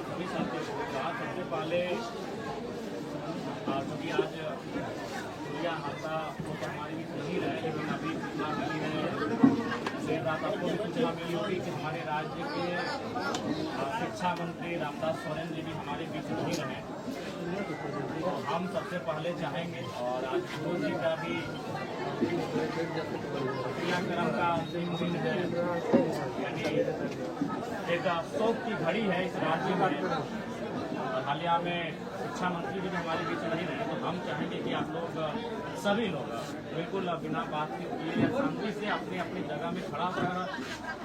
नमस्कार सभी साथियों को। सबसे पहले क्योंकि आज सूर्या हादसा वो तो हमारे बीच नहीं रहे, लेकिन अभी सूचना मिली है, देर रात आपको भी सूचना मिली होगी कि हमारे राज्य के शिक्षा मंत्री रामदास सोरेन जी भी हमारे बीच नहीं रहे। तो हम सबसे पहले चाहेंगे, और आज गुरु जी का भी क्रियाक्रम का अंतिम दिन है, यानी एक शोक की घड़ी है इस राज्य में। और हालिया में शिक्षा मंत्री भी हमारे बीच नहीं रहे, तो हम चाहेंगे कि आप लोग सभी लोग बिल्कुल बिना बातचीत किए शांति से अपनी अपनी जगह में खड़ा होकर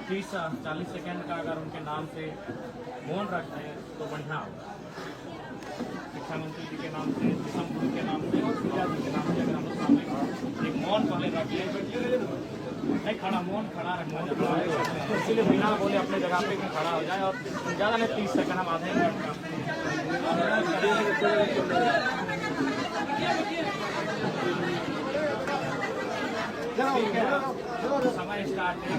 30-40 सेकेंड का अगर उनके नाम से मौन रख दें तो बढ़िया होगा। शिक्षा मंत्री जी के नाम से, दिसम गुरु के नाम से और सूर्या जी के नाम से अगर हम लोग सामने एक मौन पहले रख लें, नहीं खड़ा मौन खड़ा रखना जाता है, इसलिए बिना बोले अपने जगह पे खड़ा हो जाए और ज़्यादा नहीं 30 सेकंड हम आधे मिनट का समय स्टार्ट है।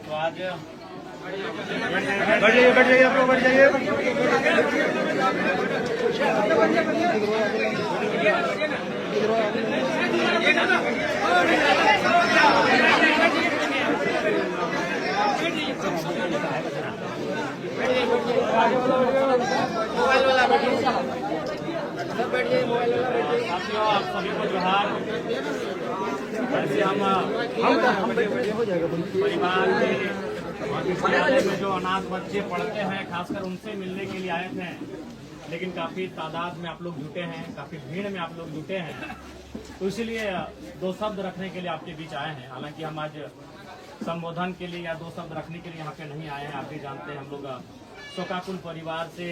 तो आज बैठ जाइए आप लोग, बैठ जाइए। साथियों, आप सभी को जोहार। वैसे हम परिवार में विद्यालय में जो अनाथ बच्चे पढ़ते हैं, खासकर उनसे मिलने के लिए आए थे, लेकिन काफी तादाद में आप लोग जुटे हैं, काफी भीड़ में आप लोग जुटे हैं, तो इसीलिए 2 शब्द रखने के लिए आपके बीच आए हैं। हालांकि हम आज संबोधन के लिए या 2 शब्द रखने के लिए यहाँ पे नहीं आए हैं। आप भी जानते हैं, हम लोग शोकाकुल परिवार से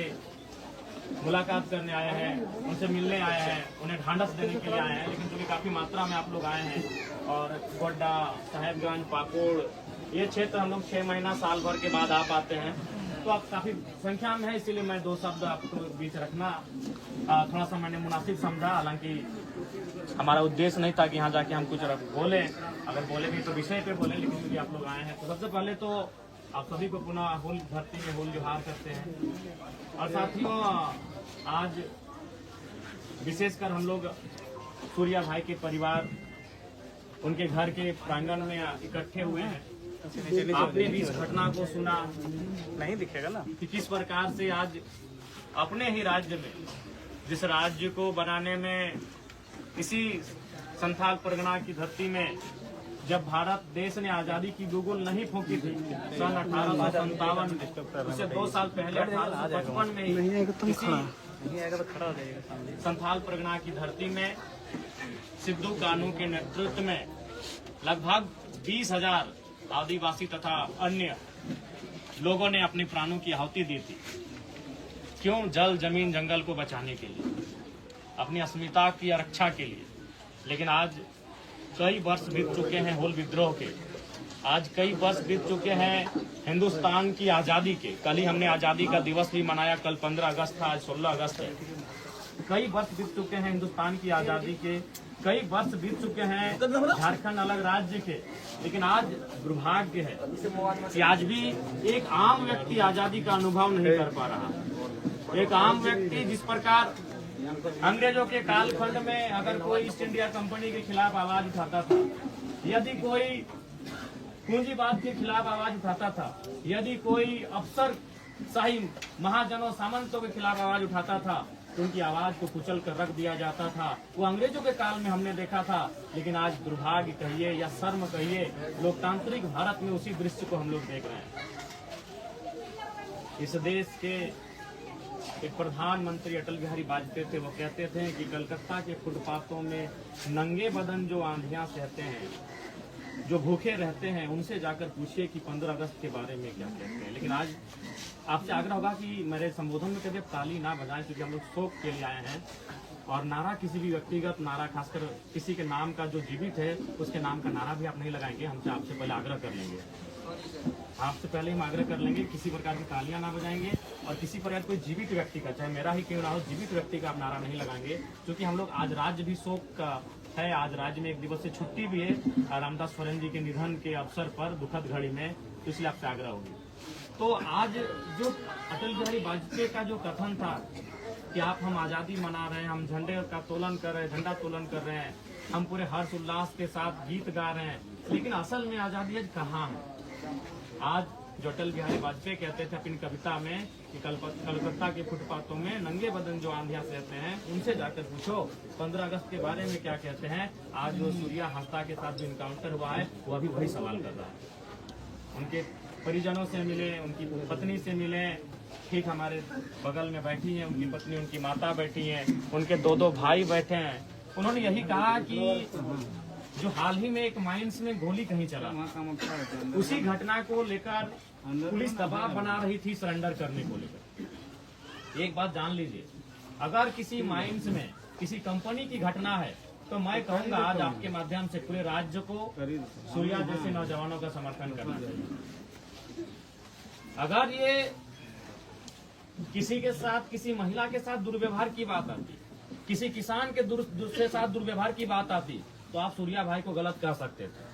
मुलाकात करने आए हैं, उनसे मिलने आए हैं, उन्हें ढांढस देने के लिए आए हैं। लेकिन क्योंकि काफी मात्रा में आप लोग आए हैं और गोड्डा, साहेबगंज, पाकुड़ ये क्षेत्र हम लोग 6 महीना साल भर के बाद आ पाते हैं, तो आप काफी संख्या में है, इसीलिए मैं 2 शब्द आपको बीच रखना थोड़ा सा मैंने मुनासिब समझा। हालांकि हमारा उद्देश्य नहीं था कि यहाँ जाके हम कुछ बोले, अगर बोले भी तो विषय पे बोले, लेकिन क्योंकि आप लोग आए हैं तो सबसे पहले तो आप सभी को पुनः होल धरती में होल जोहार करते हैं। और साथियों, आज विशेषकर हम लोग सूर्या भाई के परिवार उनके घर के प्रांगण में इकट्ठे हुए हैं। आपने भी इस घटना को सुना, नहीं दिखेगा ना, कि किस प्रकार से आज अपने ही राज्य में, जिस राज्य को बनाने में इसी संथाल परगना की धरती में जब भारत देश ने आजादी की गुगुल नहीं फूंकी थी सन 1857 में, उससे 2 साल पहले 1855 में ही संथाल परगना की धरती में सिद्धू कानू के नेतृत्व में लगभग 20,000 आदिवासी तथा अन्य लोगों ने अपने प्राणों की आहुति दी थी। क्यों? जल, जमीन, जंगल को बचाने के लिए, अपनी अस्मिता की रक्षा के लिए। लेकिन आज कई वर्ष बीत चुके हैं होल विद्रोह के, आज कई वर्ष बीत चुके हैं हिंदुस्तान की आज़ादी के। कल ही हमने आज़ादी का दिवस भी मनाया, कल 15 अगस्त था, आज 16 अगस्त है। कई वर्ष बीत चुके हैं हिंदुस्तान की आज़ादी के, कई वर्ष बीत चुके हैं झारखंड अलग राज्य के, लेकिन आज दुर्भाग्य है कि आज भी एक आम व्यक्ति आज़ादी का अनुभव नहीं कर पा रहा। एक आम व्यक्ति, जिस प्रकार अंग्रेजों के कालखंड में अगर कोई ईस्ट इंडिया कंपनी के खिलाफ आवाज उठाता था, यदि कोई पूंजीवाद के खिलाफ आवाज उठाता था, यदि कोई अफसर शाही महाजनों सामंतों के खिलाफ आवाज उठाता था, तो उनकी आवाज को कुचल कर रख दिया जाता था। वो अंग्रेजों के काल में हमने देखा था, लेकिन आज दुर्भाग्य कहिए या शर्म कहिए, लोकतांत्रिक भारत में उसी दृश्य को हम लोग देख रहे हैं। इस देश के एक प्रधानमंत्री अटल बिहारी वाजपेयी थे, वो कहते थे कि कलकत्ता के फुटपाथों में नंगे बदन जो आंधियां सहते हैं, जो भूखे रहते हैं, उनसे जाकर पूछिए कि 15 अगस्त के बारे में क्या कहते हैं। लेकिन आज आपसे आग्रह होगा कि मेरे संबोधन में कभी ताली ना बजाएं, क्योंकि हम लोग शोक के लिए आए हैं और नारा किसी भी व्यक्तिगत नारा, खासकर किसी के नाम का जो जीवित है उसके नाम का नारा भी आप नहीं लगाएंगे। हमसे आपसे पहले आग्रह कर लेंगे, आपसे पहले हम आग्रह कर लेंगे, किसी प्रकार की तालियां ना बजाएंगे और किसी प्रकार कोई जीवित व्यक्ति का, चाहे मेरा ही क्यों ना हो, जीवित व्यक्ति का आप नारा नहीं लगाएंगे। क्योंकि हम लोग आज राज्य भी शोक का है, आज राज्य में एक दिवस से छुट्टी भी है रामदास फरेन जी के निधन के अवसर पर, दुखद घड़ी में, तो इसलिए आपसे आग्रह होगी। तो आज जो अटल बिहारी वाजपेयी का जो कथन था कि हम आज़ादी मना रहे हैं, हम झंडे का तोलन कर रहे हैं, झंडा तोलन कर रहे हैं, हम पूरे हर्ष उल्लास के साथ गीत गा रहे हैं, लेकिन असल में आज़ादी आज कहाँ है? आज जो अटल बिहारी वाजपेयी कहते थे अपनी कविता में कि कलकत्ता के फुटपाथों में नंगे बदन जो आंधियां सहते हैं, उनसे जाकर पूछो 15 अगस्त के बारे में क्या कहते हैं। आज जो सूर्या हंसदा के साथ जो इनकाउंटर हुआ है, वो अभी वही सवाल कर रहा है। उनके परिजनों से मिले, उनकी पत्नी से मिले, ठीक हमारे बगल में बैठी हैं उनकी पत्नी, उनकी माता बैठी हैं, उनके दो भाई बैठे हैं। उन्होंने यही कहा कि जो हाल ही में एक माइंस में गोली कहीं चला, उसी घटना को लेकर पुलिस दबाव बना रही थी सरेंडर करने को लेकर। एक बात जान लीजिए, अगर किसी माइंस में किसी कंपनी की घटना है तो मैं कहूंगा आज आपके माध्यम से पूरे राज्य को सूर्या जैसे नौजवानों का समर्थन करना चाहिए। अगर ये किसी के साथ, किसी महिला के साथ दुर्व्यवहार की बात आती, किसी किसान के साथ दुर्व्यवहार की बात आती, तो आप सूर्या भाई को गलत कह सकते थे,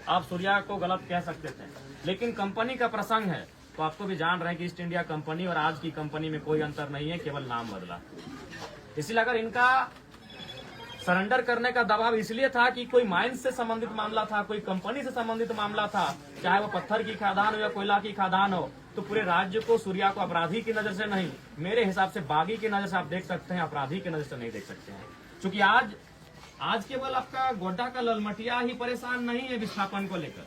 आप सूर्या को गलत कह सकते थे। लेकिन कंपनी का प्रसंग है तो आपको भी जान रहे हैं कि ईस्ट इंडिया कंपनी और आज की कंपनी में कोई अंतर नहीं है, केवल नाम बदला। इसलिए अगर इनका सरेंडर करने का दबाव इसलिए था कि कोई माइंस से संबंधित मामला था, कोई कंपनी से संबंधित मामला था, चाहे वो पत्थर की खादान हो या कोयला की खादान हो, तो पूरे राज्य को, सूर्या को अपराधी की नजर से नहीं, मेरे हिसाब से बागी की नजर से आप देख सकते हैं, अपराधी की नजर से नहीं देख सकते हैं। क्योंकि आज केवल आपका गोड्डा का ललमटिया ही परेशान नहीं है विस्थापन को लेकर,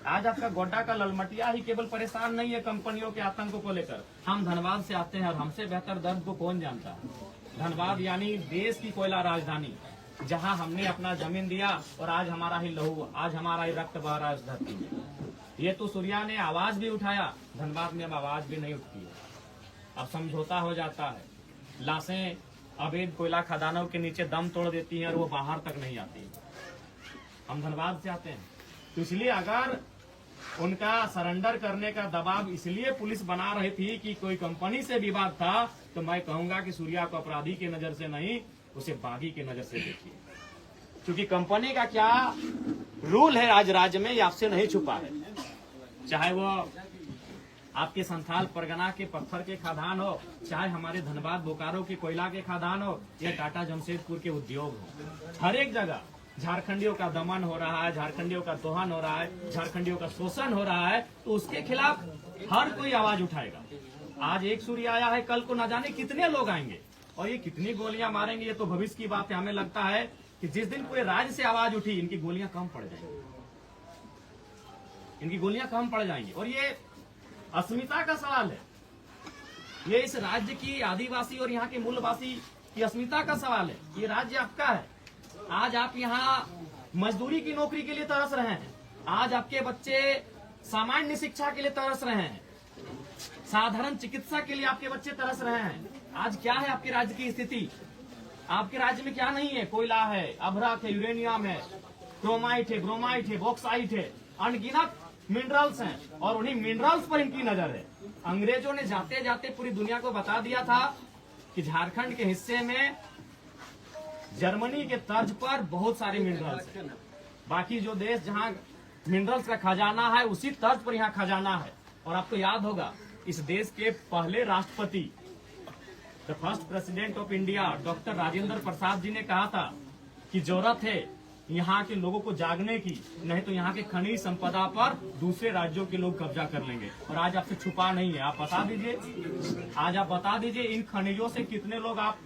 आज आपका गोड्डा का ललमटिया ही केवल परेशान नहीं है कंपनियों के आतंक को लेकर। हम धनबाद से आते हैं और हमसे बेहतर दर्द को कौन जानता है। धनबाद यानी देश की कोयला राजधानी, जहां हमने अपना जमीन दिया और आज हमारा ही लहू, आज हमारा ही रक्त बह रहा है इस धरती में। ये तो सूर्या ने आवाज भी उठाया, धनबाद में अब आवाज भी नहीं उठती है, अब समझौता हो जाता है। लाशें अवैध कोयला खदानों के नीचे दम तोड़ देती हैं और वो बाहर तक नहीं आती। हम धनबाद से आते हैं, तो इसलिए अगर उनका सरेंडर करने का दबाव इसलिए पुलिस बना रही थी कि कोई कंपनी से विवाद था, तो मैं कहूंगा कि सूर्या को अपराधी की नजर से नहीं, उसे बागी की नजर से देखिए। क्योंकि कंपनी का क्या रूल है आज राज्य में, ये आपसे नहीं छुपा है। चाहे वो आपके संथाल परगना के पत्थर के खादान हो, चाहे हमारे धनबाद बोकारो के कोयला के खादान हो, या टाटा जमशेदपुर के उद्योग हो, हर एक जगह झारखंडियों का दमन हो रहा है, झारखंडियों का दोहन हो रहा है, झारखंडियों का शोषण हो रहा है, तो उसके खिलाफ हर कोई आवाज उठाएगा। आज एक सूर्य आया है, कल को न जाने कितने लोग आएंगे और ये कितनी गोलियां मारेंगे, ये तो भविष्य की बात है। हमें लगता है कि जिस दिन पूरे राज्य से आवाज उठी, इनकी गोलियां कम पड़ जाएंगी, इनकी गोलियां कम पड़ जाएंगी। और ये अस्मिता का सवाल है, ये इस राज्य की आदिवासी और यहाँ के मूलवासी की अस्मिता का सवाल है। ये राज्य आपका है। आज आप यहाँ मजदूरी की नौकरी के लिए तरस रहे हैं, आज आपके बच्चे सामान्य शिक्षा के लिए तरस रहे हैं, साधारण चिकित्सा के लिए आपके बच्चे तरस रहे हैं। आज क्या है आपके राज्य की स्थिति? आपके राज्य में क्या नहीं है? कोयला है, अभ्रक है, यूरेनियम है, क्रोमाइट है, ब्रोमाइट है, बॉक्साइट है, अनगिनत मिनरल्स हैं और उन्हीं मिनरल्स पर इनकी नजर है। अंग्रेजों ने जाते जाते पूरी दुनिया को बता दिया था कि झारखंड के हिस्से में जर्मनी के तर्ज पर बहुत सारे मिनरल्स हैं। बाकी जो देश जहां मिनरल्स का खजाना है, उसी तर्ज पर यहाँ खजाना है। और आपको याद होगा, इस देश के पहले राष्ट्रपति, the first president of India, doctor Rajendra Prasad ji ने कहा था कि जरूरत है यहाँ के लोगों को जागने की, नहीं तो यहाँ के खनिज संपदा पर दूसरे राज्यों के लोग कब्जा कर लेंगे। और आज आपसे छुपा नहीं है, आप बता दीजिए, आज आप बता दीजिए इन खनिजों से कितने लोग आप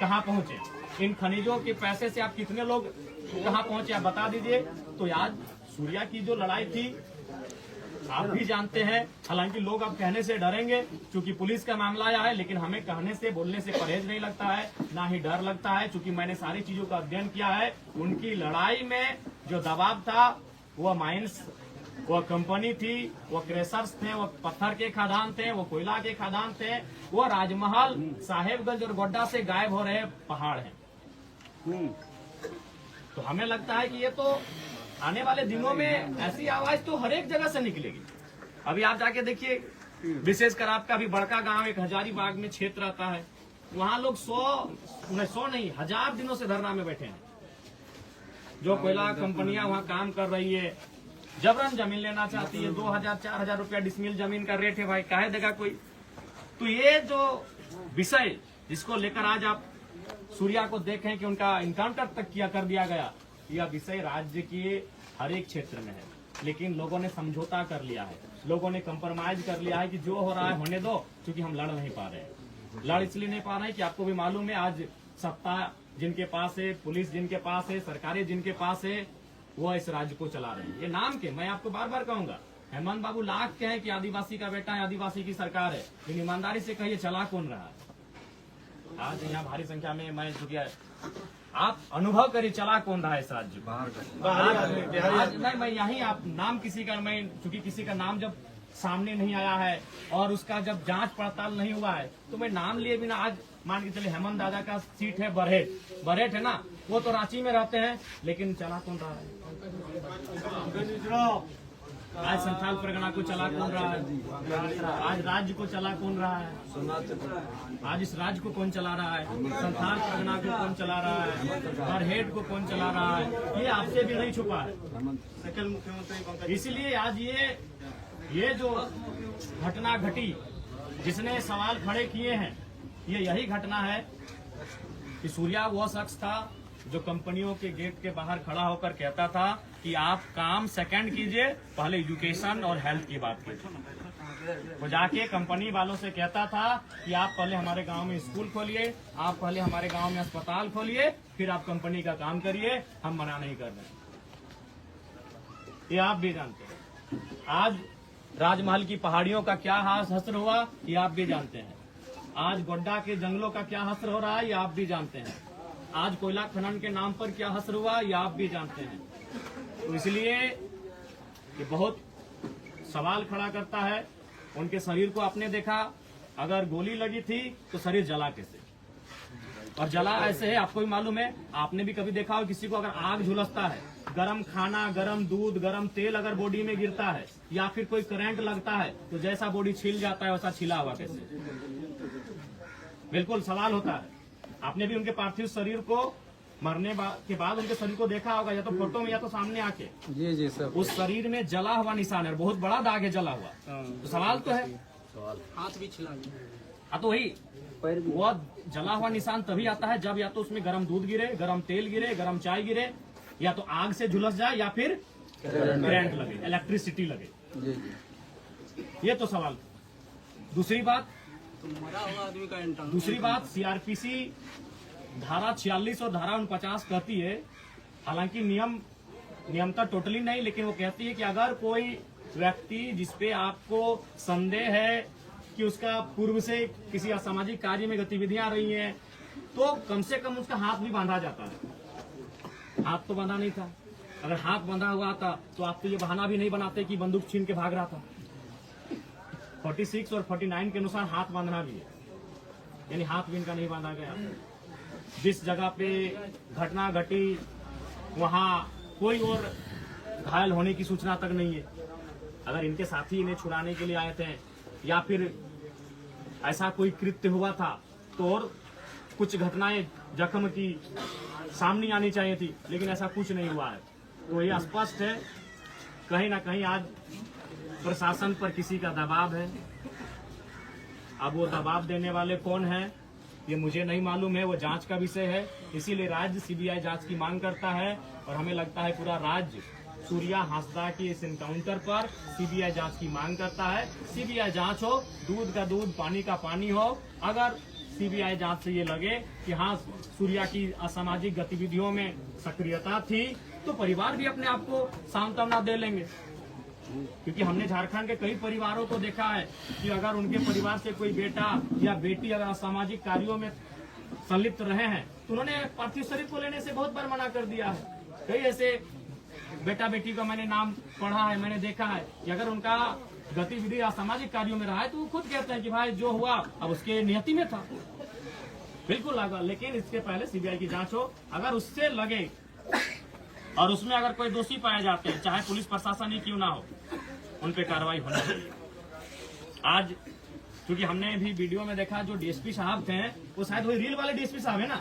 कहाँ पहुंचे, इन खनिजों के पैसे से आप कितने लोग कहाँ पहुंचे, आप बता दीजिए। तो आज सूर्या की जो लड़ाई थी, आप भी जानते हैं। हालांकि लोग अब कहने से डरेंगे क्योंकि पुलिस का मामला आया है, लेकिन हमें कहने से बोलने से परहेज नहीं लगता है, ना ही डर लगता है, क्योंकि मैंने सारी चीजों का अध्ययन किया है। उनकी लड़ाई में जो दबाव था वो माइंस, वो कंपनी थी, वो क्रेशर्स थे, वो पत्थर के खदान थे, वो कोयला के खदान थे, वो राजमहल, साहेबगंज और गोड्डा से गायब हो रहे पहाड़ हैं। तो हमें लगता है कि ये तो आने वाले दिनों में ऐसी आवाज तो हर एक जगह से निकलेगी। अभी आप जाके देखिए, विशेषकर आपका भी बड़का गांव एक हजारीबाग में क्षेत्र आता है, वहाँ लोग 100 नहीं 1000 दिनों से धरना में बैठे हैं। जो कोयला कंपनियां वहाँ काम कर रही है, जबरन जमीन लेना चाहती है, 2000-4000 रुपया डिसमिल जमीन का रेट है भाई, काहे देगा कोई। तो ये जो विषय जिसको लेकर आज आप सूर्या को देखें कि उनका इनकाउंटर तक कर दिया गया, यह विषय राज्य के हर एक क्षेत्र में है। लेकिन लोगों ने समझौता कर लिया है, लोगों ने कंप्रोमाइज कर लिया है कि जो हो रहा है होने दो, क्योंकि हम लड़ नहीं पा रहे हैं। लड़ इसलिए नहीं पा रहे हैं कि आपको भी मालूम है, आज सत्ता जिनके पास है, पुलिस जिनके पास है, सरकारें जिनके पास है, वो इस राज्य को चला रहे हैं। ये नाम के, मैं आपको बार बार कहूंगा, हेमंत बाबू लाख के हैं कि आदिवासी का बेटा है, आदिवासी की सरकार है, लेकिन ईमानदारी से कहिए चला कौन रहा है। आज यहाँ भारी संख्या में मैं चुकी है, आप अनुभव करिए चला कौन रहा है इस राज्य को। आज नहीं, मैं यही आप नाम किसी का, मैं चूंकि किसी का नाम जब सामने नहीं आया है और उसका जब जांच पड़ताल नहीं हुआ है, तो मैं नाम लिए बिना आज मान के चलिए हेमंत दादा का सीट है बरहेट है ना, वो तो रांची में रहते हैं, लेकिन चला कौन रहा है? आज संथाल परगना को चला कौन रहा है? आज राज्य को चला कौन रहा है? आज इस राज्य को कौन चला रहा है? संथाल परगना को कौन चला रहा है? बरहेट को कौन चला रहा है? ये आपसे भी नहीं छुपा है। सकल मुख्यमंत्री, इसलिए आज ये जो घटना घटी, जिसने सवाल खड़े किए हैं, ये यही घटना है कि सूर्या वो शख्स था जो कंपनियों के गेट के बाहर खड़ा होकर कहता था कि आप काम सेकंड कीजिए, पहले एजुकेशन और हेल्थ की बात कीजिए। वो जाके कंपनी वालों से कहता था कि आप पहले हमारे गांव में स्कूल खोलिए, आप पहले हमारे गांव में अस्पताल खोलिए, फिर आप कंपनी का काम करिए, हम मना नहीं कर रहे। ये आप भी जानते हैं। आज राजमहल की पहाड़ियों का क्या हश्र हुआ, ये आप भी जानते हैं। आज गोड्डा के जंगलों का क्या हश्र हो रहा है, ये आप भी जानते हैं। आज कोयला खनन के नाम पर क्या हश्र हुआ, ये आप भी जानते हैं। तो इसलिए ये बहुत सवाल खड़ा करता है। उनके शरीर को आपने देखा, अगर गोली लगी थी तो शरीर जला कैसे, और जला ऐसे है, आपको भी मालूम है, आपने भी कभी देखा हो किसी को अगर आग झुलसता है, गरम खाना, गरम दूध, गरम तेल अगर बॉडी में गिरता है या फिर कोई करंट लगता है तो जैसा बॉडी छिल जाता है वैसा छिला हुआ कैसे? बिल्कुल सवाल होता है। आपने भी उनके पार्थिव शरीर को मरने के बाद उनके शरीर को देखा होगा, या तो फोटो में या तो सामने आके। जी सर। उस शरीर में जला हुआ निशान है, बहुत बड़ा दाग है जला हुआ। तो सवाल तो है, हाथ भी छिला गया। तो वही वो जला हुआ निशान तभी आता है जब या तो उसमें गरम दूध गिरे, गरम तेल गिरे, गरम चाय गिरे, या तो आग से झुलस जाए या फिर करंट लगे, इलेक्ट्रिसिटी लगे। ये तो सवाल। दूसरी बात सीआरपीसी धारा 46 और धारा 49 कहती है, हालांकि नियमता टोटली नहीं, लेकिन वो कहती है कि अगर कोई व्यक्ति जिसपे आपको संदेह है कि उसका पूर्व से किसी असामाजिक कार्य में गतिविधियां रही हैं, तो कम से कम उसका हाथ भी बांधा जाता है। हाथ तो बांधा नहीं था, अगर हाथ बांधा हुआ था तो आप तो ये बहाना भी नहीं बनाते कि बंदूक छीन के भाग रहा था। 46 और 49 के अनुसार हाथ बांधना भी है, यानी हाथ भी इनका नहीं बांधा गया। जिस जगह पे घटना घटी वहां कोई और घायल होने की सूचना तक नहीं है। अगर इनके साथी इन्हें छुड़ाने के लिए आए थे या फिर ऐसा कोई कृत्य हुआ था तो और कुछ घटनाएं जख्म की सामने आनी चाहिए थी, लेकिन ऐसा कुछ नहीं हुआ है। तो ये स्पष्ट है कहीं ना कहीं आज प्रशासन पर किसी का दबाव है। अब वो दबाव देने वाले कौन है ये मुझे नहीं मालूम है, वो जांच का विषय है। इसीलिए राज्य सीबीआई जांच की मांग करता है और हमें लगता है पूरा राज्य सूर्या हांसदा के इस एनकाउंटर पर सीबीआई जांच की मांग करता है। सीबीआई जांच हो, दूध का दूध पानी का पानी हो। अगर सीबीआई जांच से ये लगे कि हाँ सूर्या की असामाजिक गतिविधियों में सक्रियता थी तो परिवार भी अपने आप को सांत्वना दे लेंगे। क्योंकि हमने झारखंड के कई परिवारों को देखा है कि अगर उनके परिवार से कोई बेटा या बेटी अगर असामाजिक कार्यों में संलिप्त रहे हैं तो उन्होंने पार्थिव शरीर को लेने से बहुत बार मना कर दिया है। कई ऐसे बेटा बेटी का मैंने नाम पढ़ा है, मैंने देखा है कि अगर उनका गतिविधि असामाजिक कार्यों में रहा है तो वो खुद कहते हैं कि भाई जो हुआ अब उसके नियति में था, बिल्कुल लगा। लेकिन इसके पहले सीबीआई की जांच हो, अगर उससे लगे और उसमें अगर कोई दोषी पाए जाते हैं, चाहे पुलिस प्रशासन ही क्यों ना हो, उन पे कार्रवाई होनी चाहिए। आज क्योंकि हमने भी वीडियो में देखा जो डीएसपी साहब थे वो शायद वही रील वाले डीएसपी साहब है ना।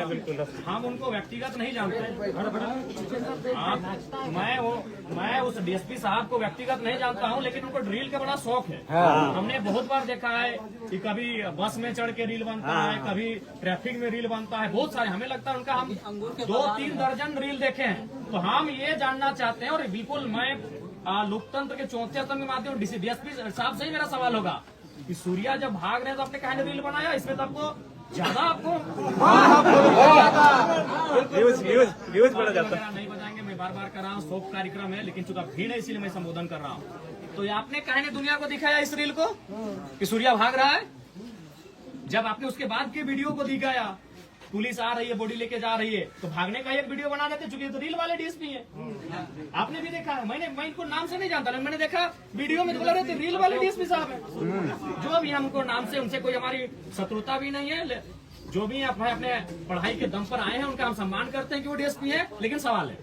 बिल्कुल हम उनको व्यक्तिगत नहीं जानते। मैं उस डीएसपी साहब को व्यक्तिगत नहीं जानता हूं, लेकिन उनको ड्रिल का बड़ा शौक है। हमने बहुत बार देखा है कि कभी बस में चढ़ के रील बनता है, कभी ट्रैफिक में रील बनता है, बहुत सारे। हमें लगता है उनका हम 2-3 दर्जन रील देखे हैं। तो हम ये जानना चाहते हैं, और बिल्कुल मैं लोकतंत्र के चौथे स्तंभ के माध्यम डीएसपी साहब से ही मेरा सवाल होगा कि सूर्या जब भाग रहे तो आपने कहा रील बनाया, इसमें तो आपको ज्यादा आपको व्यूज बढ़ जाता है। नहीं बताएंगे, मैं बार बार कर रहा हूँ, शोक कार्यक्रम है, लेकिन चूंकि भीड़ है इसीलिए मैं संबोधन कर रहा हूँ। तो आपने कहने दुनिया को दिखाया इस रील को कि सूर्या भाग रहा है। जब आपने उसके बाद के वीडियो को दिखाया, पुलिस आ रही है, बॉडी लेके जा रही है, तो भागने का एक वीडियो बना देते, चूंकि तो रील वाले डीएसपी है। आपने भी देखा, मैं इनको नाम से नहीं जानता, लेकिन मैंने देखा वीडियो में तो बोल रहे थे रील वाले डीएसपी साहब है। जो भी हमको नाम से उनसे कोई हमारी शत्रुता भी नहीं है, जो भी अपने पढ़ाई के दम पर आए हैं उनका हम सम्मान करते हैं कि वो डीएसपी है। लेकिन सवाल है,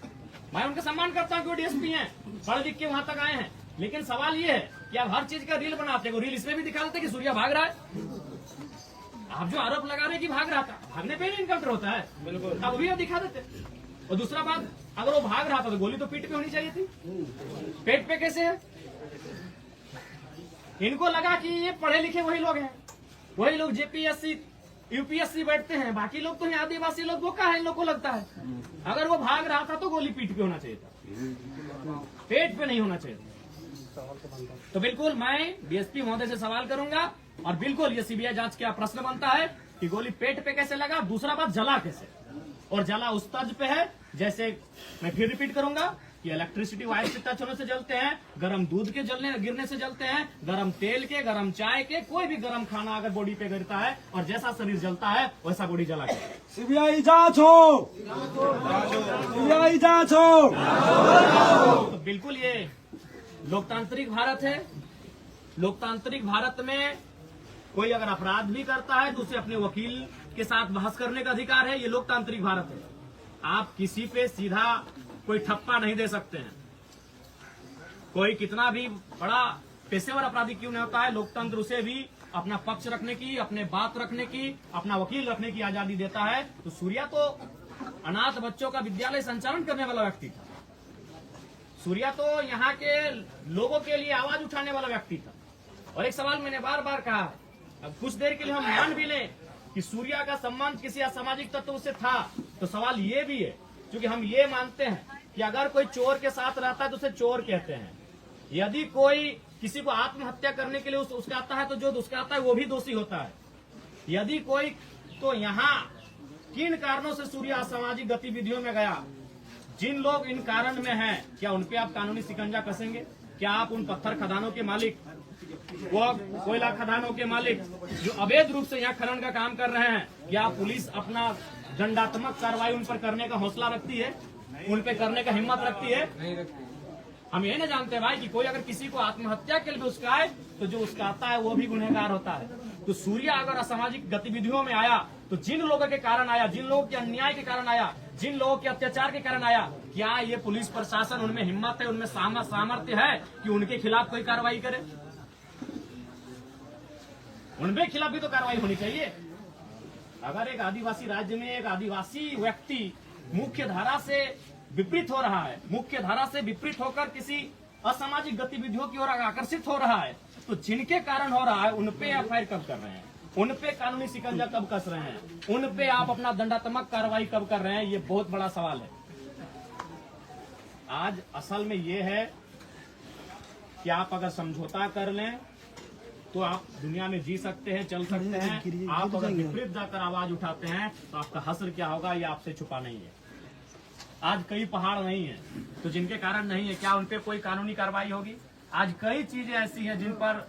मैं उनका सम्मान करता हूँ कि वो डीएसपी है, पढ़ लिख के वहां तक आए हैं। लेकिन सवाल ये है कि आप हर चीज का रील बनाते हो, रील इसमें भी दिखा देते कि सूर्या भाग रहा है। आप जो आरोप लगा रहे हैं कि भाग रहा था, भागने पे ही इनकाउंटर होता है, बिल्कुल अब भी आप दिखा देते। और दूसरा बात, अगर वो भाग रहा था तो गोली तो पीठ पे होनी चाहिए थी, पेट पे कैसे है? इनको लगा कि ये पढ़े लिखे वही लोग हैं, वही लोग जेपीएससी यूपीएससी बैठते हैं, बाकी लोग तो यहाँ आदिवासी लोग वो का है, इन लोग को लगता है। अगर वो भाग रहा था तो गोली पीठ पे होना चाहिए था, पेट पे नहीं होना चाहिए था। तो बिल्कुल मैं डीएसपी महोदय से सवाल करूंगा, और बिल्कुल ये सीबीआई जांच का प्रश्न बनता है कि गोली पेट पे कैसे लगा। दूसरा बात, जला कैसे, और जला उस तर्ज पे है जैसे, मैं फिर रिपीट करूंगा कि इलेक्ट्रिसिटी वायर के टच होने से जलते हैं, गर्म दूध के गिरने से जलते हैं, गर्म तेल के, गर्म चाय के, कोई भी गर्म खाना अगर बॉडी पे गिरता है और जैसा शरीर जलता है वैसा बॉडी जला के। सीबीआई जांच हो, सीबीआई जांच हो। तो बिल्कुल ये लोकतांत्रिक भारत है। लोकतांत्रिक भारत में कोई अगर अपराध भी करता है तो उसे अपने वकील के साथ बहस करने का अधिकार है। ये लोकतांत्रिक भारत है। आप किसी पे सीधा कोई ठप्पा नहीं दे सकते हैं। कोई कितना भी बड़ा पेशेवर अपराधी क्यों नहीं होता है, लोकतंत्र उसे भी अपना पक्ष रखने की, अपने बात रखने की, अपना वकील रखने की आजादी देता है। तो सूर्या तो अनाथ बच्चों का विद्यालय संचालन करने वाला व्यक्ति था। सूर्या तो यहाँ के लोगों के लिए आवाज उठाने वाला व्यक्ति था। और एक सवाल मैंने बार बार कहा है, अब कुछ देर के लिए हम मान भी लें कि सूर्या का संबंध किसी असामाजिक तत्व से था, तो सवाल ये भी है, क्योंकि हम ये मानते हैं कि अगर कोई चोर के साथ रहता है तो उसे चोर कहते हैं। यदि कोई किसी को आत्महत्या करने के लिए उसका आता है तो जो उसका आता है वो भी दोषी होता है। यदि कोई, तो यहाँ किन कारणों से सूर्या असामाजिक गतिविधियों में गया, जिन लोग इन कारण में हैं, क्या उनपे आप कानूनी शिकंजा कसेंगे? क्या आप उन पत्थर खदानों के मालिक, वो कोयला खदानों के मालिक जो अवैध रूप से यहाँ खनन का काम कर रहे हैं, क्या पुलिस अपना दंडात्मक कार्रवाई उन पर करने का हौसला रखती है, उन पे करने का हिम्मत रखती है? हम ये नहीं जानते भाई कि कोई अगर किसी को आत्महत्या के लिए उसकाए तो जो उसकाता है वो भी गुनहगार होता है। तो सूर्या अगर असामाजिक गतिविधियों में आया तो जिन लोगों के कारण आया, जिन लोगों के अन्याय के कारण आया, जिन लोगों के अत्याचार के कारण आया, क्या ये पुलिस प्रशासन, उनमें हिम्मत है, उनमें सामर्थ्य है कि उनके खिलाफ कोई कार्रवाई करे? उनके खिलाफ भी तो कार्रवाई होनी चाहिए। अगर एक आदिवासी राज्य में एक आदिवासी व्यक्ति मुख्य धारा से विपरीत हो रहा है, मुख्य धारा से विपरीत होकर किसी असामाजिक गतिविधियों की ओर आकर्षित हो रहा है, तो जिनके कारण हो रहा है उनपे एफआईआर कब कर रहे हैं, उनपे कानूनी शिकंजा कब कस रहे हैं, उनपे आप अपना दंडात्मक कार्रवाई कब कर रहे हैं? ये बहुत बड़ा सवाल है। आज असल में ये है कि आप अगर समझौता कर लें तो आप दुनिया में जी सकते हैं, चल सकते हैं। आप अगर विपरीत जाकर आवाज उठाते हैं तो आपका हश्र क्या होगा ये आपसे छुपा नहीं है। आज कई पहाड़ नहीं है, तो जिनके कारण नहीं है, क्या उन पे कोई कानूनी कार्रवाई होगी? आज कई चीजें ऐसी हैं जिन पर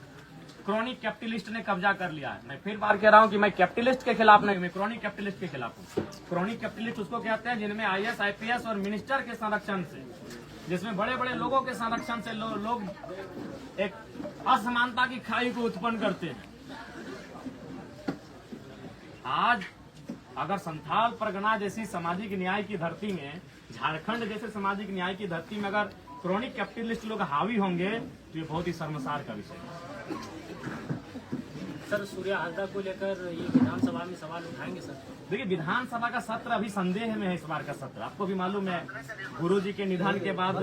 क्रॉनिक कैपिटलिस्ट ने कब्जा कर लिया है। मैं फिर बार कह रहा हूं कि मैं कैपिटलिस्ट के खिलाफ नहीं, मैं क्रॉनिक कैपिटलिस्ट के खिलाफ हूं। क्रॉनिक कैपिटलिस्ट उसको कहते हैं जिनमें IAS, IPS और मिनिस्टर के संरक्षण से, जिसमें बड़े बड़े लोगों के संरक्षण से लोग एक असमानता की खाई को उत्पन्न करते हैं। आज अगर संथाल परगना जैसी सामाजिक न्याय की धरती में, झारखंड जैसे सामाजिक न्याय की धरती में अगर क्रॉनिक कैपिटलिस्ट लोग हावी होंगे तो ये बहुत ही शर्मसार का विषय है। सर, सूर्या हाजरा को लेकर ये विधानसभा में सवाल उठाएंगे सर? देखिए, विधानसभा का सत्र अभी संदेह में है। इस बार का सत्र आपको भी मालूम है, गुरुजी के निधन के बाद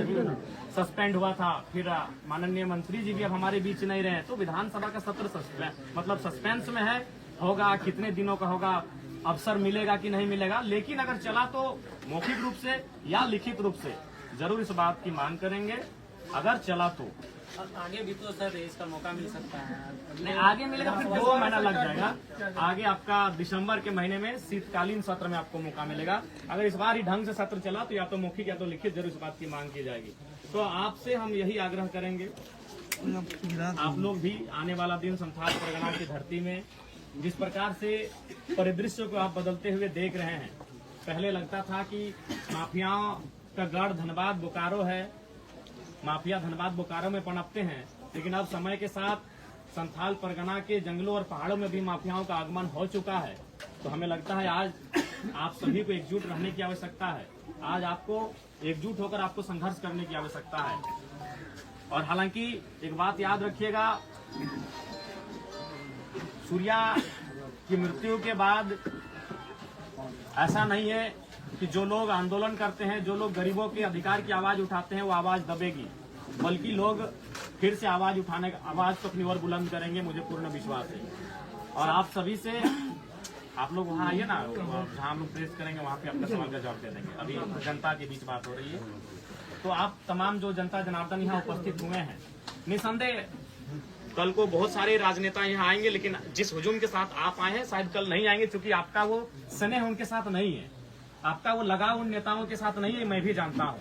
सस्पेंड हुआ था, फिर माननीय मंत्री जी भी अब हमारे बीच नहीं रहे, तो विधानसभा का सत्र सस्पेंस में है। होगा कितने दिनों का होगा, अवसर मिलेगा कि नहीं मिलेगा, लेकिन अगर चला तो मौखिक रूप से या लिखित रूप से जरूर इस बात की मांग करेंगे। अगर चला तो आगे भी तो सर इसका मौका मिल सकता है। नहीं, आगे मिलेगा, फिर 2 महीना लग जाएगा। आगे आपका दिसंबर के महीने में शीतकालीन सत्र में आपको मौका मिलेगा। अगर इस बार ही ढंग से सत्र चला तो या तो मौखिक या तो लिखित जरूर इस बात की मांग की जाएगी। तो आपसे हम यही आग्रह करेंगे, आप लोग भी आने वाला दिन संथाल परगना की धरती में जिस प्रकार से परिदृश्य को आप बदलते हुए देख रहे हैं, पहले लगता था कि माफियाओं का गढ़ धनबाद बोकारो है, माफिया धनबाद बोकारो में पनपते हैं, लेकिन अब समय के साथ संथाल परगना के जंगलों और पहाड़ों में भी माफियाओं का आगमन हो चुका है। तो हमें लगता है आज आप सभी को एकजुट रहने की आवश्यकता है। आज आपको एकजुट होकर आपको संघर्ष करने की आवश्यकता है। और हालांकि एक बात याद रखिएगा, सूर्या की मृत्यु के बाद ऐसा नहीं है कि जो लोग आंदोलन करते हैं, जो लोग गरीबों के अधिकार की आवाज उठाते हैं, वो आवाज दबेगी, बल्कि लोग फिर से आवाज को अपनी ओर बुलंद करेंगे, मुझे पूर्ण विश्वास है। और आप सभी से, आप लोग वहाँ आइए ना, जहाँ हम लोग प्रेस करेंगे वहाँ पे आपका सवाल का जवाब दे देंगे। अभी जनता के बीच बात हो रही है, तो आप तमाम जो जनता जनार्दन यहाँ उपस्थित हुए हैं, निसंदेह कल को बहुत सारे राजनेता यहाँ आएंगे, लेकिन जिस हुजूम के साथ आप आए हैं शायद कल नहीं आएंगे, क्योंकि आपका वो स्नेह उनके साथ नहीं है, आपका वो लगाव उन नेताओं के साथ नहीं है, मैं भी जानता हूँ।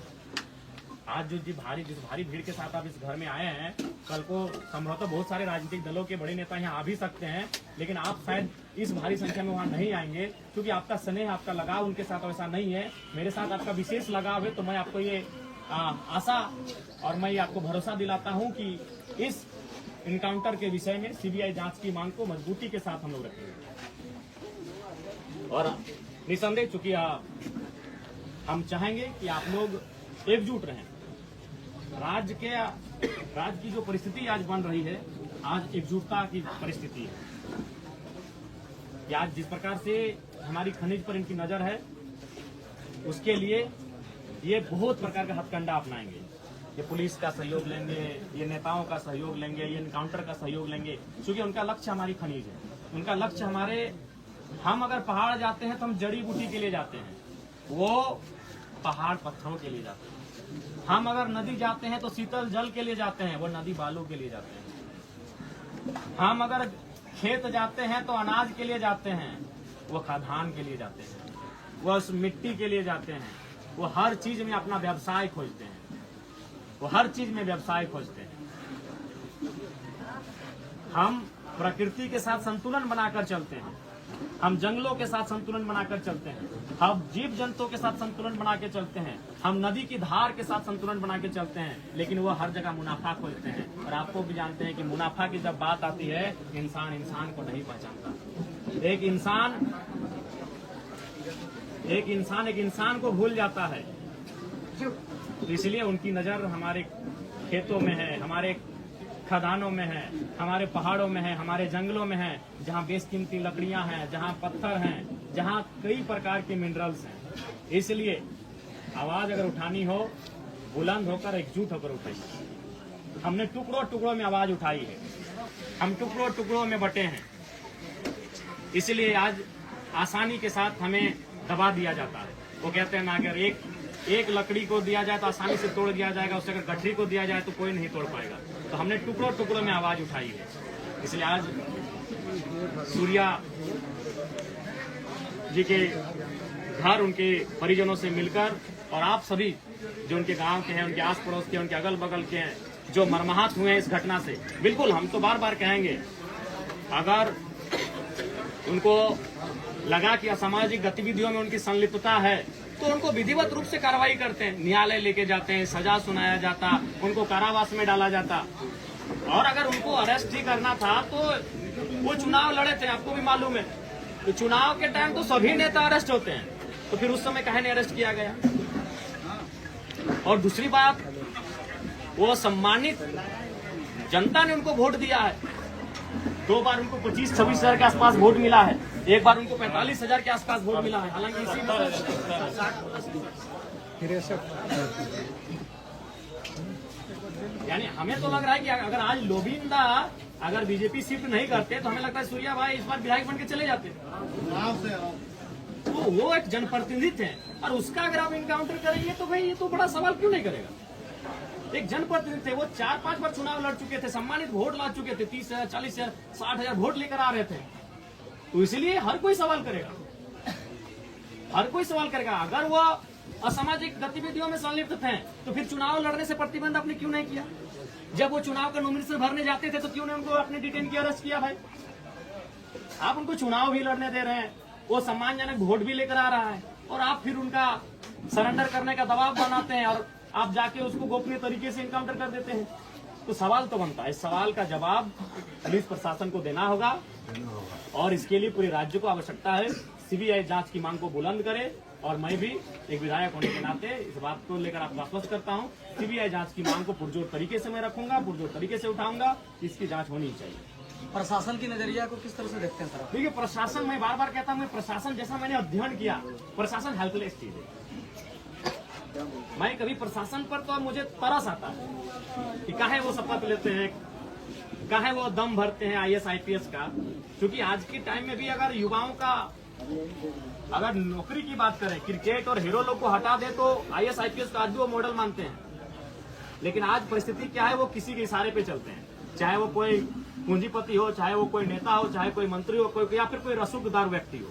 आज जिस भारी भीड़ के साथ आप इस घर में आए हैं, कल को संभवतः बहुत सारे राजनीतिक दलों के बड़े नेता यहाँ आ भी सकते हैं, लेकिन आप शायद इस भारी संख्या में वहाँ नहीं आएंगे, क्योंकि आपका स्नेह, आपका लगाव उनके साथ वैसा नहीं है। मेरे साथ आपका विशेष लगाव है, तो मैं आपको ये आशा और मैं ये आपको भरोसा दिलाता हूँ कि इस इनकाउंटर के विषय में CBI जांच की मांग को मजबूती के साथ हम लोग रखेंगे। और निसंदेह चूंकि हम चाहेंगे कि आप लोग एकजुट रहें। राज्य की जो परिस्थिति आज बन रही है, आज एकजुटता की परिस्थिति है। कि आज जिस प्रकार से हमारी खनिज पर इनकी नजर है, उसके लिए ये बहुत प्रकार का हथकंडा अपनाएंगे। ये पुलिस का सहयोग लेंगे, ये नेताओं का सहयोग लेंगे, ये इनकाउंटर का सहयोग लेंगे, क्योंकि उनका लक्ष्य हमारी खनिज है, उनका लक्ष्य हम अगर पहाड़ जाते हैं तो हम जड़ी बूटी के लिए जाते हैं, वो पहाड़ पत्थरों के लिए जाते हैं। हम अगर नदी जाते हैं तो शीतल जल के लिए जाते हैं, वो नदी बालू के लिए जाते हैं। हम अगर खेत जाते हैं तो अनाज के लिए जाते हैं, वो खाद्यान्न के लिए जाते हैं, वो उस मिट्टी के लिए जाते हैं, वो हर चीज में अपना व्यवसाय खोजते हैं, वो हर चीज में व्यवसाय खोजते हैं। हम प्रकृति के साथ संतुलन बनाकर चलते हैं, हम जंगलों के साथ संतुलन बनाकर चलते हैं, हम जीव जंतुओं के साथ संतुलन बना के चलते हैं, हम नदी की धार के साथ संतुलन बना के चलते हैं, लेकिन वो हर जगह मुनाफा खोजते हैं। और आपको भी जानते हैं कि मुनाफा की जब बात आती है, इंसान इंसान को नहीं पहचानता। एक इंसान को भूल जाता है। तो इसलिए उनकी नजर हमारे खेतों में है, हमारे खदानों में है, हमारे पहाड़ों में है, हमारे जंगलों में है, जहाँ बेशकीमती लकड़ियां हैं, जहाँ पत्थर हैं, जहाँ कई प्रकार के मिनरल्स हैं। इसलिए आवाज अगर उठानी हो, बुलंद होकर एकजुट होकर उठाइए। हमने टुकड़ों टुकड़ों में आवाज उठाई है, हम टुकड़ों टुकड़ों में बटे हैं, इसलिए आज आसानी के साथ हमें दबा दिया जाता है। वो कहते हैं ना, अगर एक लकड़ी को दिया जाए तो आसानी से तोड़ दिया जाएगा, उससे अगर गठरी को दिया जाए तो कोई नहीं तोड़ पाएगा। तो हमने टुकड़ों टुकड़ों में आवाज उठाई है, इसलिए आज सूर्या जी के घर उनके परिजनों से मिलकर और आप सभी जो उनके गांव के हैं, उनके आस पड़ोस के, उनके अगल बगल के हैं, जो मर्माहत हुए हैं इस घटना से, बिल्कुल हम तो बार बार कहेंगे, अगर उनको लगा कि असामाजिक गतिविधियों में उनकी संलिप्तता है तो उनको विधिवत रूप से कार्रवाई करते हैं, न्यायालय लेके जाते हैं, सजा सुनाया जाता, उनको कारावास में डाला जाता। और अगर उनको अरेस्ट ही करना था तो वो चुनाव लड़े थे, आपको भी मालूम है, तो चुनाव के टाइम तो सभी नेता अरेस्ट होते हैं, तो फिर उस समय काहे नहीं अरेस्ट किया गया। और दूसरी बात, वो सम्मानित जनता ने उनको वोट दिया है, 2 बार उनको 25-26 हजार के आसपास वोट मिला है, 1 बार उनको 45,000 के आसपास वोट मिला है। हालांकि इसी यानी हमें तो लग रहा है कि अगर आज लोबिंदा अगर बीजेपी शिफ्ट नहीं करते तो हमें लगता है सूर्या भाई इस बार विधायक बन के चले जाते। तो वो एक जनप्रतिनिधि है और उसका अगर आप इनकाउंटर करेंगे तो भाई ये तो बड़ा सवाल क्यों नहीं करेगा। एक जनप्रतिनिधि थे, वो 4-5 बार चुनाव लड़ चुके थे, सम्मानित वोट ला चुके थे, 30,000, 40,000, 60,000 वोट लेकर आ रहे थे, तो इसलिए हर कोई सवाल करेगा, हर कोई सवाल करेगा। अगर वो असामाजिक गतिविधियों में संलिप्त थे तो फिर चुनाव लड़ने से प्रतिबंध आपने क्यों नहीं किया। जब वो चुनाव का नॉमिनेशन भरने जाते थे तो क्यों नहीं उनको अपने डिटेन किया, अरेस्ट किया। भाई आप उनको चुनाव भी लड़ने दे रहे हैं, वो सम्मानजनक वोट भी लेकर आ रहा है और आप फिर उनका सरेंडर करने का दबाव बनाते हैं और आप जाके उसको गोपनीय तरीके से इनकाउंटर कर देते हैं। तो सवाल तो बनता है, इस सवाल का जवाब पुलिस प्रशासन को देना होगा और इसके लिए पूरे राज्य को आवश्यकता है सीबीआई जांच की मांग को बुलंद करे। और मैं भी एक विधायक होने के नाते इस बात को लेकर आपको आश्वस्त करता हूं, सीबीआई जांच की मांग को पुरजोर तरीके से मैं रखूंगा, पुरजोर तरीके से उठाऊंगा, इसकी जांच होनी चाहिए। प्रशासन की नजरिया को किस तरह से देखते हैं सर? देखिए प्रशासन, मैं बार बार कहता हूँ, प्रशासन जैसा मैंने अध्ययन किया, प्रशासन हेल्पलेस चीज है। मैं कभी प्रशासन पर तो मुझे तरस आता है कि काहे वो शपथ लेते हैं, काहे वो दम भरते हैं IAS IPS का। क्योंकि आज के टाइम में भी अगर युवाओं का अगर नौकरी की बात करें, क्रिकेट और हीरो लोग को हटा दे तो IAS IPS को आज भी वो मॉडल मानते हैं। लेकिन आज परिस्थिति क्या है, वो किसी के इशारे पे चलते हैं, चाहे वो कोई पूंजीपति हो, चाहे वो कोई नेता हो, चाहे कोई मंत्री हो, कोई या फिर कोई रसूखदार व्यक्ति हो,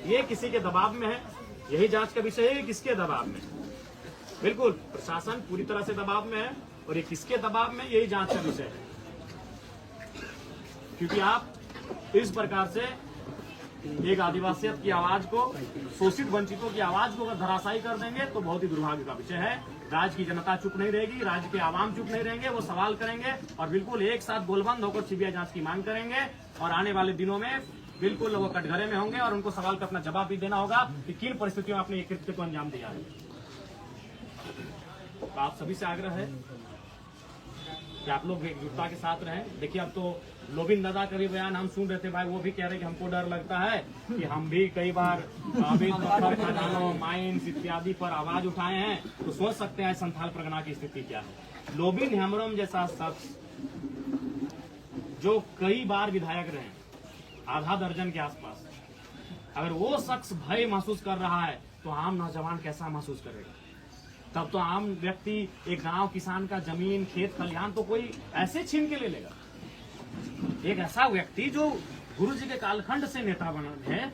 ये किसी के दबाव में है। यही जांच का विषय है कि किसके दबाव में। बिल्कुल प्रशासन पूरी तरह से दबाव में है और ये किसके दबाव में, यही जांच का विषय है। क्योंकि आप इस प्रकार से एक आदिवासियत की आवाज को, शोषित वंचितों की आवाज को अगर धराशायी कर देंगे तो बहुत ही दुर्भाग्य का विषय है। राज्य की जनता चुप नहीं रहेगी, राज्य के आवाम चुप नहीं रहेंगे, वो सवाल करेंगे और बिल्कुल एक साथ गोलबंद होकर सीबीआई जांच की मांग करेंगे। और आने वाले दिनों में बिल्कुल वो कटघरे में होंगे और उनको सवाल का अपना जवाब भी देना होगा कि किन परिस्थितियों में आपने ये कृत्य को अंजाम दिया है। तो आप सभी से आग्रह है कि आप लोग एकजुटता के साथ रहें। देखिए अब तो लोबिन दादा का भी बयान हम सुन रहे थे भाई, वो भी कह रहे हैं कि हमको डर लगता है कि हम भी कई बार अवैध पत्थर खदानों, माइंस इत्यादि पर आवाज उठाए हैं, तो सोच सकते हैं संथाल परगना की स्थिति क्या है। लोबिन हेम्ब्रम जैसा शख्स जो कई बार विधायक रहे, आधा दर्जन के आसपास, अगर वो शख्स भय महसूस कर रहा है तो आम नौजवान कैसा महसूस करेगा। तब तो आम व्यक्ति एक गांव किसान का जमीन, खेत खलिहान तो कोई ऐसे छीन के ले लेगा। एक ऐसा व्यक्ति जो गुरु जी के कालखंड से नेता बना है,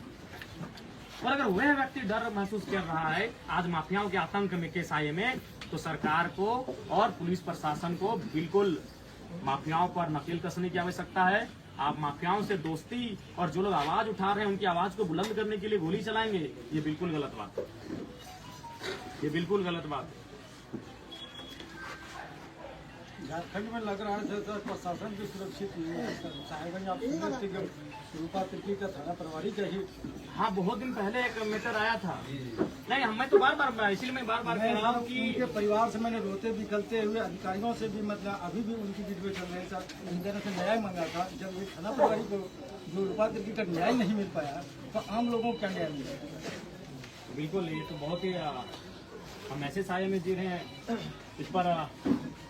और अगर वह व्यक्ति डर महसूस कर रहा है आज माफियाओं के आतंक में के साये में, तो सरकार को और पुलिस प्रशासन को बिल्कुल माफियाओं पर नकेल कसने की आवश्यकता है। आप माफियाओं से दोस्ती और जो लोग आवाज उठा रहे हैं उनकी आवाज को बुलंद करने के लिए गोली चलाएंगे, ये बिल्कुल गलत बात है, ये बिल्कुल गलत बात है। झारखंड में लग रहा है सर प्रशासन भी सुरक्षित नहीं है। साहेबगंज आप सुने थे कि रूपा तिर्की का थाना प्रभारी चाहिए। हाँ, बहुत दिन पहले एक मैटर आया था। नहीं, हमें तो बार बार, इसलिए मैं बार बार कह रहा हूँ कि उनके परिवार से मैंने रोते बिखलते हुए अधिकारियों से भी, मतलब अभी भी उनकी वीडियो चल रही था, उनके से न्याय मांगा था। जब एक थाना प्रभारी को जो रूपा तिर्की का न्याय नहीं मिल पाया तो आम लोगों को क्या न्याय मिलेगा। बिल्कुल, ये तो बहुत ही हम ऐसे साये में जी रहे हैं। इस पर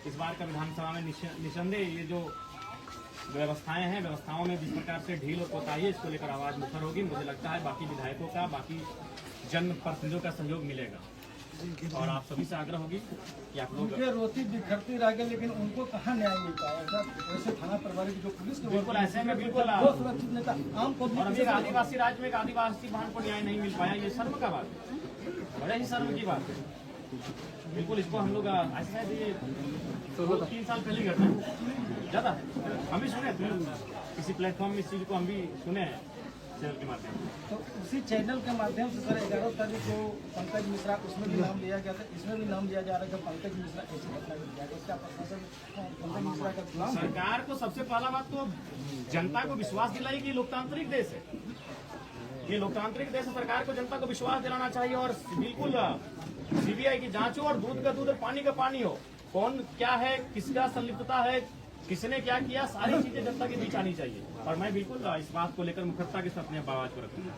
इस बार का विधानसभा में निसंदेह ये जो व्यवस्थाएं हैं, व्यवस्थाओं में जिस प्रकार से ढील और कोताही है, इसको लेकर आवाज मुखर होगी। मुझे लगता है बाकी विधायकों का, बाकी जनप्रतिनिधियों का सहयोग मिलेगा। और आप सभी से आग्रह होगी कि आप लोग उनके रोती बिखरती रह गई, लेकिन उनको कहाँ न्याय मिल पाया। वैसे थाना प्रभारी जो पुलिस के बिल्कुल ऐसे में बिल्कुल वो सुरक्षित नेता आम और अभी पब्लिक आदिवासी राज्य में एक आदिवासी बहन को न्याय नहीं मिल पाया, ये शर्म का बात है, बड़े ही शर्म की बात है। बिल्कुल इसको हम लोग ऐसा है ये 2-3 साल पहले घटना है, ज्यादा है, हम भी सुने थे किसी प्लेटफॉर्म में इस चीज को हम भी सुने हैं चैनल के माध्यम से। तो उसी चैनल के माध्यम से सर 11 तारीख को पंकज मिश्रा, उसमें भी नाम लिया गया था, इसमें भी नाम लिया जा रहा है कि पंकज मिश्रा ऐसी घटना घट गया। इसका प्रशासन पंकज मिश्रा का गुलाम है। सरकार को सबसे पहला बात तो जनता को विश्वास दिलाई कि लोकतांत्रिक देश है, ये लोकतांत्रिक देश है, सरकार को जनता को विश्वास दिलाना चाहिए और बिल्कुल सीबीआई की जांच हो और दूध का दूध और पानी का पानी हो, कौन क्या है, किसका संलिप्तता है, किसने क्या किया, सारी चीजें जनता के बीच आनी चाहिए। और मैं बिल्कुल इस बात को लेकर मुखरता के साथ अपने आवाज को रखूंगा।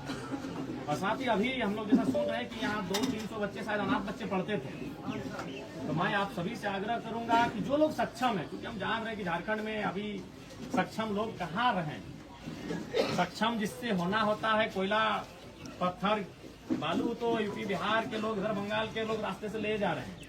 और साथ ही अभी हम लोग जैसा सुन रहे हैं कि यहाँ 200-300 बच्चे शायद अनाथ बच्चे पढ़ते थे, तो मैं आप सभी से आग्रह करूंगा कि जो लोग सक्षम है, क्योंकि हम जान रहे हैं कि झारखंड में अभी सक्षम लोग कहाँ रहे, सक्षम जिससे होना होता है, कोयला पत्थर बालू तो यूपी बिहार के लोग, इधर बंगाल के लोग रास्ते से ले जा रहे हैं,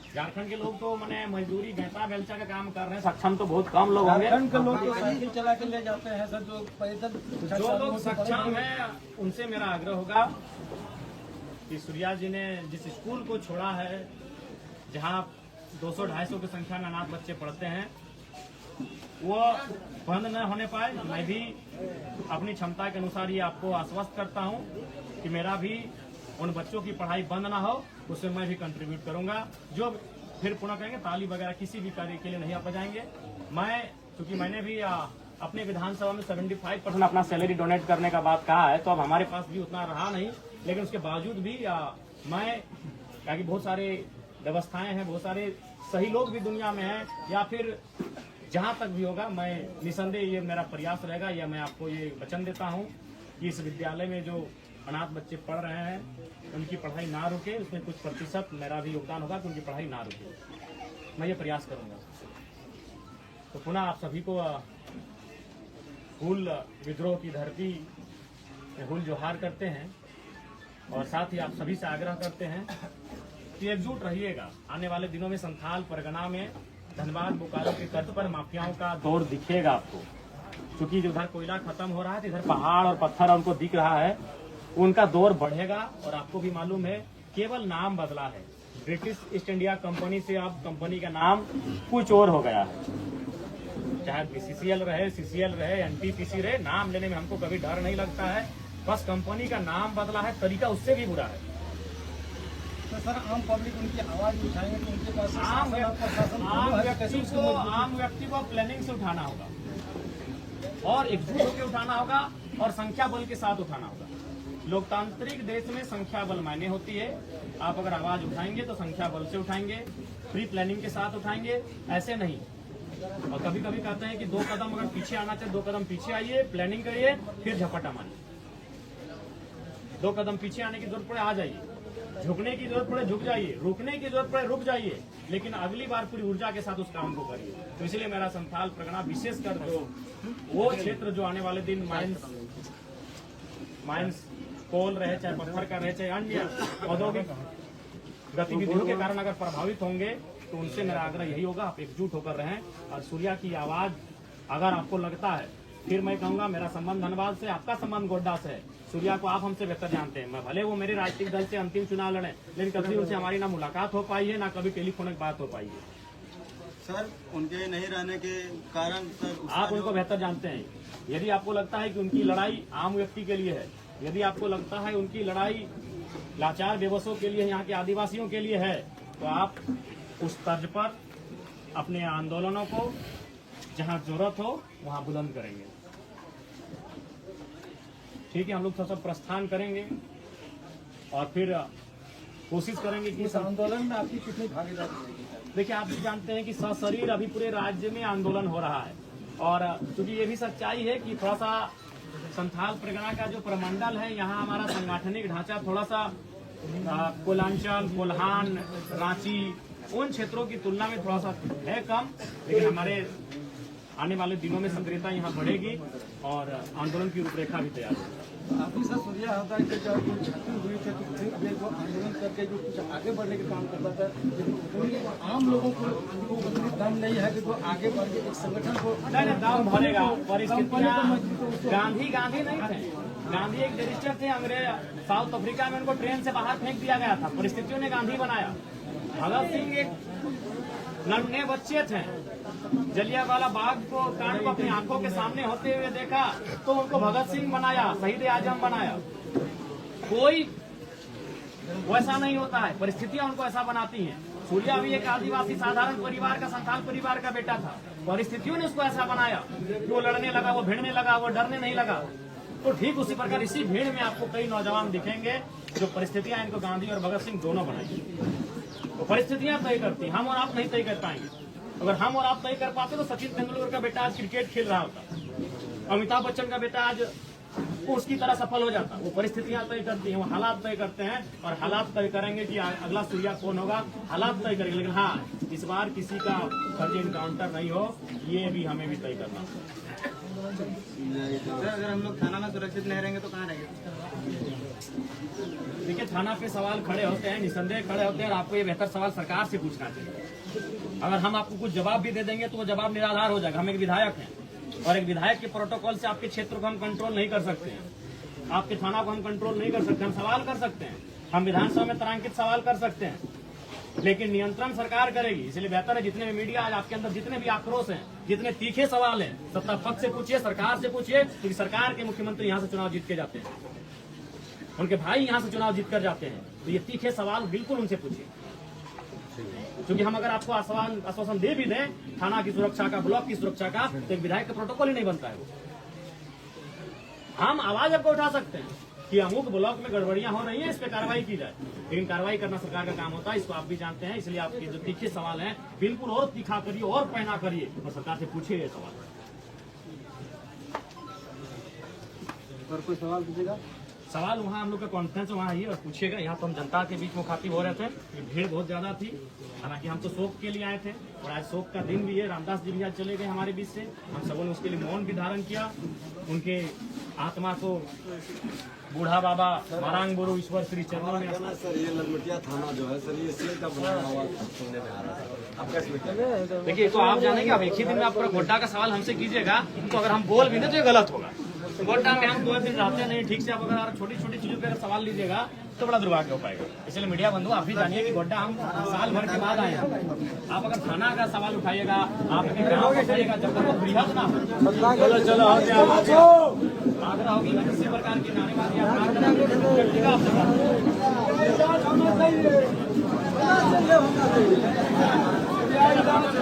झारखंड के लोग तो मैंने मजदूरी घंटा बेलचा का काम कर रहे हैं, सक्षम तो बहुत कम लोग होंगे। झारखंड के लोग तो साइकिल चला के ले जाते हैं सर, जो पैदल जो लोग सक्षम है उनसे मेरा आग्रह होगा कि सूर्या जी ने जिस स्कूल को छोड़ा है, जहां 200-250 की संख्या में अनाथ बच्चे पढ़ते हैं, वो बंद न होने पाए। मैं भी अपनी क्षमता के अनुसार ये आपको आश्वस्त करता हूं कि मेरा भी उन बच्चों की पढ़ाई बंद ना हो, उससे मैं भी कंट्रीब्यूट करूंगा। जो फिर पुनः कहेंगे ताली वगैरह किसी भी कार्य के लिए नहीं आप जाएंगे। मैं क्योंकि मैंने भी अपने विधानसभा में 75% अपना सैलरी डोनेट करने का बात कहा है, तो अब हमारे पास भी उतना रहा नहीं, लेकिन उसके बावजूद भी मैं कि बहुत सारे व्यवस्थाएं हैं, बहुत सारे सही लोग भी दुनिया में हैं, या फिर जहां तक भी होगा मैं निसंदेह ये मेरा प्रयास रहेगा, या मैं आपको ये वचन देता हूं कि इस विद्यालय में जो अनाथ बच्चे पढ़ रहे हैं उनकी पढ़ाई ना रुके, उसमें कुछ प्रतिशत मेरा भी योगदान होगा कि उनकी पढ़ाई ना रुके, मैं ये प्रयास करूंगा। तो पुनः आप सभी को हुल विद्रोह की धरती में हुल जोहार करते हैं और साथ ही आप सभी से आग्रह करते हैं कि एकजुट रहिएगा। आने वाले दिनों में संथाल परगना में धनबाद बोकारो के तट पर माफियाओं का दौर दिखेगा आपको, क्योंकि उधर कोयला खत्म हो रहा है, इधर पहाड़ और पत्थर उनको दिख रहा है, उनका दौर बढ़ेगा। और आपको भी मालूम है केवल नाम बदला है, ब्रिटिश ईस्ट इंडिया कंपनी से अब कंपनी का नाम कुछ और हो गया है, चाहे बीसीसीएल रहे, सीसीएल रहे, एनटीपीसी रहे, नाम लेने में हमको कभी डर नहीं लगता है, बस कंपनी का नाम बदला है, तरीका उससे भी बुरा है। तो सर आम पब्लिक उनकी आवाज उठाएंगे तो उनके पास आम व्यक्ति को प्लानिंग से उठाना होगा और एकजुट होकर उठाना होगा और संख्या बल के साथ उठाना होगा। लोकतांत्रिक देश में संख्या बल मायने होती है। आप अगर आवाज उठाएंगे तो संख्या बल से उठाएंगे, प्री प्लानिंग के साथ उठाएंगे, ऐसे नहीं। और कभी कभी कहते हैं कि 2 कदम अगर पीछे आना चाहिए 2 कदम पीछे आइए, प्लानिंग करिए, फिर झपटा मारिए। 2 कदम पीछे आने की जरूरत पड़े आ जाइए, झुकने की जरूरत पड़े झुक जाइए, रुकने की जरूरत पड़े रुक जाइए, लेकिन अगली बार पूरी ऊर्जा के साथ उस काम को करिए। तो इसलिए मेरा संथाल परगना विशेषकर जो वो क्षेत्र जो आने वाले दिन माइंस कोल रहे, चाहे पत्थर का रहे, चाहे अन्य औद्योगिक गतिविधियों के कारण अगर प्रभावित होंगे, तो उनसे मेरा आग्रह यही होगा आप एकजुट होकर रहें। और सूर्या की आवाज अगर आपको लगता है, फिर मैं कहूंगा मेरा संबंध धनबाद से, आपका संबंध गोड्डा से है, सूर्या को आप हमसे बेहतर जानते हैं। मैं भले वो मेरे राजनीतिक दल से अंतिम चुनाव लड़े, लेकिन कभी उनसे हमारी ना मुलाकात हो पाई है, ना कभी टेलीफोनिक बात हो पाई है। सर उनके नहीं रहने के कारण सर आप उनको बेहतर जानते हैं। यदि आपको लगता है कि उनकी लड़ाई आम व्यक्ति के लिए है, यदि आपको लगता है उनकी लड़ाई लाचार बेबसों के लिए, यहाँ के आदिवासियों के लिए है, तो आप उस तर्ज पर अपने आंदोलनों को जहाँ जरूरत हो वहाँ बुलंद करेंगे। ठीक है, हम लोग थोड़ा सा प्रस्थान करेंगे और फिर कोशिश करेंगे कि इस आंदोलन में आपकी कितनी भागीदारी रहेगी? देखिए, आप भी जानते हैं कि सशरीर अभी पूरे राज्य में आंदोलन हो रहा है, और क्योंकि ये भी सच्चाई है कि थोड़ा सा संथाल परगना का जो प्रमंडल है, यहाँ हमारा संगठनिक ढांचा थोड़ा सा कोलांचल, कोल्हान, रांची उन क्षेत्रों की तुलना में थोड़ा सा है कम, लेकिन हमारे आने वाले दिनों में सक्रियता यहाँ बढ़ेगी और आंदोलन की रूपरेखा भी तैयार होगी। अभी सर सुनिया होता है कि जब जो छात्र हुई थे तो फिर ये जो आंदोलन करके जो कुछ आगे बढ़ने का काम करता था, लेकिन आम लोगों को उतनी दम नहीं है कि जो आगे बढ़ के एक संगठन को दाम भरेगा। परिस्थितियाँ गांधी नहीं थे। गांधी एक बैरिस्टर थे, अंग्रेज साउथ अफ्रीका में उनको ट्रेन से बाहर फेंक दिया गया था, परिस्थितियों ने गांधी बनाया। भगत सिंह एक नन्हे बच्चे थे, जलियांवाला बाग को कांड को अपनी आंखों के सामने होते हुए देखा तो उनको भगत सिंह बनाया, शहीद आजम बनाया। कोई वैसा नहीं होता है, परिस्थितियां उनको ऐसा बनाती हैं। सूर्या भी एक आदिवासी साधारण परिवार का, संथाल परिवार का बेटा था, परिस्थितियों ने उसको ऐसा बनाया कि वो लड़ने लगा, वो भिड़ने लगा, वो डरने नहीं लगा। तो ठीक उसी प्रकार इसी भीड़ में आपको कई नौजवान दिखेंगे जो परिस्थितियां इनको गांधी और भगत सिंह दोनों बनाई। तो परिस्थितियां तय करती, हम और आप नहीं तय कर पाएंगे। अगर हम और आप तय कर पाते तो सचिन तेंदुलकर का बेटा आज क्रिकेट खेल रहा होता, अमिताभ बच्चन का बेटा आज उसकी तरह सफल हो जाता। वो परिस्थितियां तय करती हैं, वो हालात तय करते हैं और हालात तय करेंगे कि अगला सूर्या कौन होगा, हालात तय करेंगे। लेकिन हाँ, इस बार किसी का फर्जी इनकाउंटर नहीं हो, ये भी हमें भी तय करना। सर अगर हम लोग थाना में सुरक्षित नहीं रहेंगे तो कहाँ रहेंगे? देखिए, थाना पे सवाल खड़े होते हैं, निसंदेह खड़े होते हैं और आपको ये बेहतर सवाल सरकार से पूछना चाहिए। अगर हम आपको कुछ जवाब भी दे देंगे तो वो जवाब निराधार हो जाएगा। हम एक विधायक हैं और एक विधायक के प्रोटोकॉल से आपके क्षेत्र को हम कंट्रोल नहीं कर सकते हैं, आपके थाना को हम कंट्रोल नहीं कर सकते। हम सवाल कर सकते हैं, हम विधानसभा में तारांकित सवाल कर सकते हैं, लेकिन नियंत्रण सरकार करेगी। इसलिए बेहतर है जितने भी मीडिया आज आपके अंदर जितने भी आक्रोश हैं, जितने तीखे सवाल हैं, सत्ता पक्ष से पूछिए, सरकार से पूछिए, क्योंकि सरकार के मुख्यमंत्री यहाँ से चुनाव जीत के जाते हैं, उनके भाई यहाँ से चुनाव जीत कर जाते हैं। तो ये तीखे सवाल बिल्कुल उनसे पूछिए, क्योंकि हम अगर आपको आश्वासन दे भी दें थाना की सुरक्षा का, ब्लॉक की सुरक्षा का, तो एक विधायक का प्रोटोकॉल ही नहीं बनता है। हम आवाज आपको उठा सकते हैं कि अमुक ब्लॉक में गड़बड़ियां हो रही हैं, इस पे कार्रवाई की जाए, लेकिन कार्रवाई करना सरकार का काम होता है। इसको आप भी जानते हैं। इसलिए आपके जो तीखे सवाल हैं बिल्कुल और तीखा करिए और पैना करिए और सरकार से पूछिए ये सवाल। और कोई सवाल पूछेगा? सवाल वहाँ हम लोग का कॉन्फ्रेंस वहाँ आइए और पूछिएगा। यहाँ तो हम जनता के बीच मुखातिब हो रहे थे, भीड़ बहुत ज्यादा थी। हालांकि हम तो शोक के लिए आए थे और आज शोक का दिन भी है। रामदास जी भी आज चले गए हमारे बीच से, हम सबों ने उसके लिए मौन भी धारण किया। उनके आत्मा को बूढ़ा बाबा मारांग गुरु ईश्वर श्री चरणों में। सर ये ललमटिया थाना जो है सर, ये सील का बनाया हुआ सुनने में आ रहा है, आप कैसे देखते? देखिए, तो आप जानेंगे, आप एक ही दिन में आप पूरा गोड्डा का सवाल हमसे कीजिएगा तो अगर हम बोल भी दें तो ये गलत होगा। गोड्डा में हम 2 दिन रहते नहीं ठीक से, आप अगर छोटी छोटी चीजों पर सवाल लीजिएगा तो बड़ा दुर्भाग्य हो पाएगा। इसलिए मीडिया बंधु आप भी जानिए कि गोड्डा हम साल भर के बाद आए हैं। आप अगर थाना का सवाल उठाइएगा, आप अपने गाँव को उठाइएगा, जब तक वो बृहद ना हो, आग्रह होगी कि किसी प्रकार की नारेबाजी आप